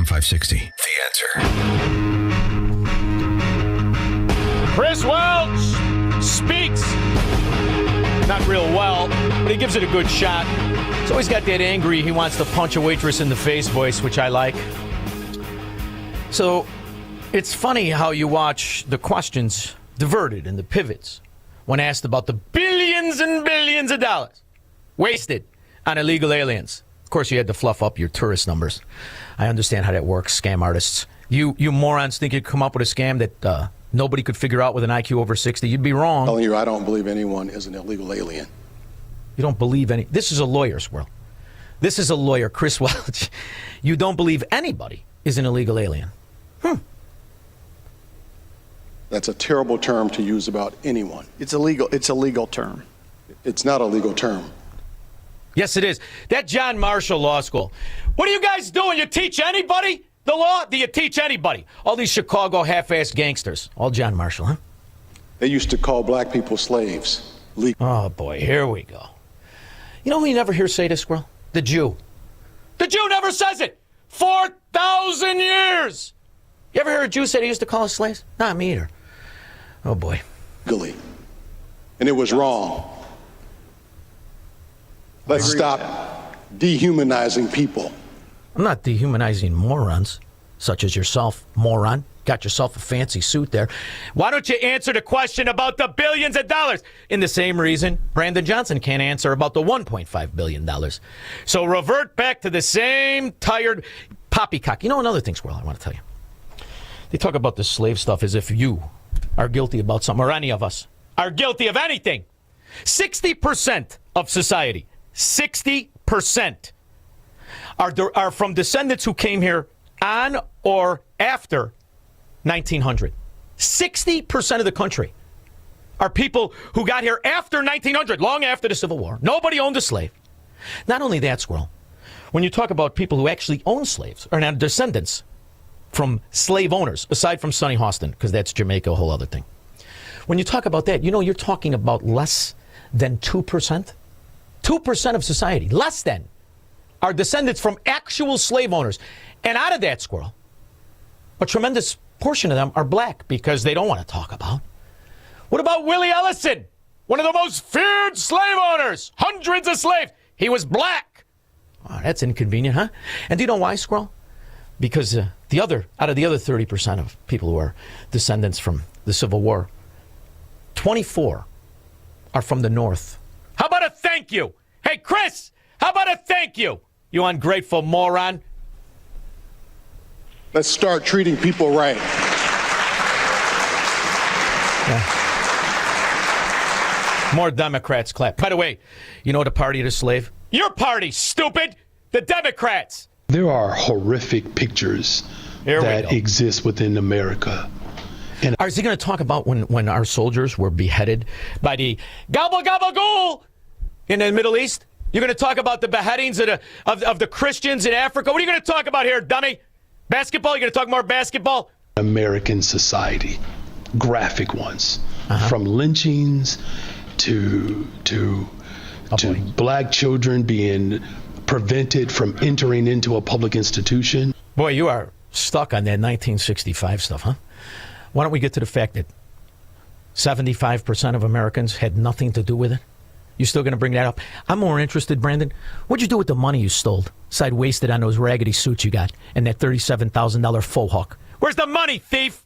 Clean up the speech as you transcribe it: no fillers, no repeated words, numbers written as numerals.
AM 560. The Answer. Chris Welch speaks. Not real well, but he gives it a good shot. He's always got that angry, he wants to punch a waitress in the face voice, which I like. So it's funny how you watch the questions diverted and the pivots when asked about the billions and billions of dollars wasted on illegal aliens. Of course, you had to fluff up your tourist numbers. I understand how that works, scam artists. You morons think you'd come up with a scam that nobody could figure out with an IQ over 60. You'd be wrong. I'm telling you, I don't believe anyone is an illegal alien. You don't believe any. This is a lawyer's world. This is a lawyer, Chris Welch. You don't believe anybody is an illegal alien. That's a terrible term to use about anyone. It's illegal. It's a legal term. It's not a legal term. Yes, it is. That John Marshall Law School. What are you guys doing? You teach anybody the law? Do you teach anybody? All these Chicago half-assed gangsters. All John Marshall, huh? They used to call black people slaves. Oh, boy, here we go. You know who you never hear say this, Squirrel? The Jew. The Jew never says it. 4,000 years. You ever hear a Jew say they used to call us slaves? Not me either. Oh, boy. Legally. And it was wrong. Let's stop dehumanizing people. I'm not dehumanizing morons, such as yourself, moron. Got yourself a fancy suit there. Why don't you answer the question about the billions of dollars? In the same reason Brandon Johnson can't answer about the $1.5 billion. So revert back to the same tired poppycock. You know another thing, Squirrel, I want to tell you. They talk about the slave stuff as if you are guilty about something, or any of us are guilty of anything. 60% of society, 60% are from descendants who came here on or after 1900. 60% of the country are people who got here after 1900, long after the Civil War. Nobody owned a slave. Not only that, Squirrel, when you talk about people who actually own slaves, or not descendants from slave owners, aside from Sonny Hostin, because that's Jamaica, a whole other thing. When you talk about that, you know you're talking about less than 2%. 2% of society, less than, are descendants from actual slave owners. And out of that, Squirrel, a tremendous portion of them are black because they don't want to talk about. What about Willie Ellison, one of the most feared slave owners? Hundreds of slaves. He was black. Oh, that's inconvenient, huh? And do you know why, Squirrel? Because out of the other 30% of people who are descendants from the Civil War, 24 are from the North. How about a thank you? Hey, Chris, how about a thank you? You ungrateful moron. Let's start treating people right. Yeah. More Democrats clap. By the way, you know the party of the slave? Your party, stupid! The Democrats! There are horrific pictures that exist within America. And is he going to talk about when our soldiers were beheaded by the gobble gobble ghoul in the Middle East? You're going to talk about the beheadings of the Christians in Africa? What are you going to talk about here, dummy? Basketball? You're going to talk more basketball? American society, graphic ones, from lynchings to black children being prevented from entering into a public institution. Boy, you are stuck on that 1965 stuff, huh? Why don't we get to the fact that 75% of Americans had nothing to do with it? You still going to bring that up? I'm more interested, Brandon. What'd you do with the money you stole? Side wasted on those raggedy suits you got and that $37,000 faux hawk. Where's the money, thief?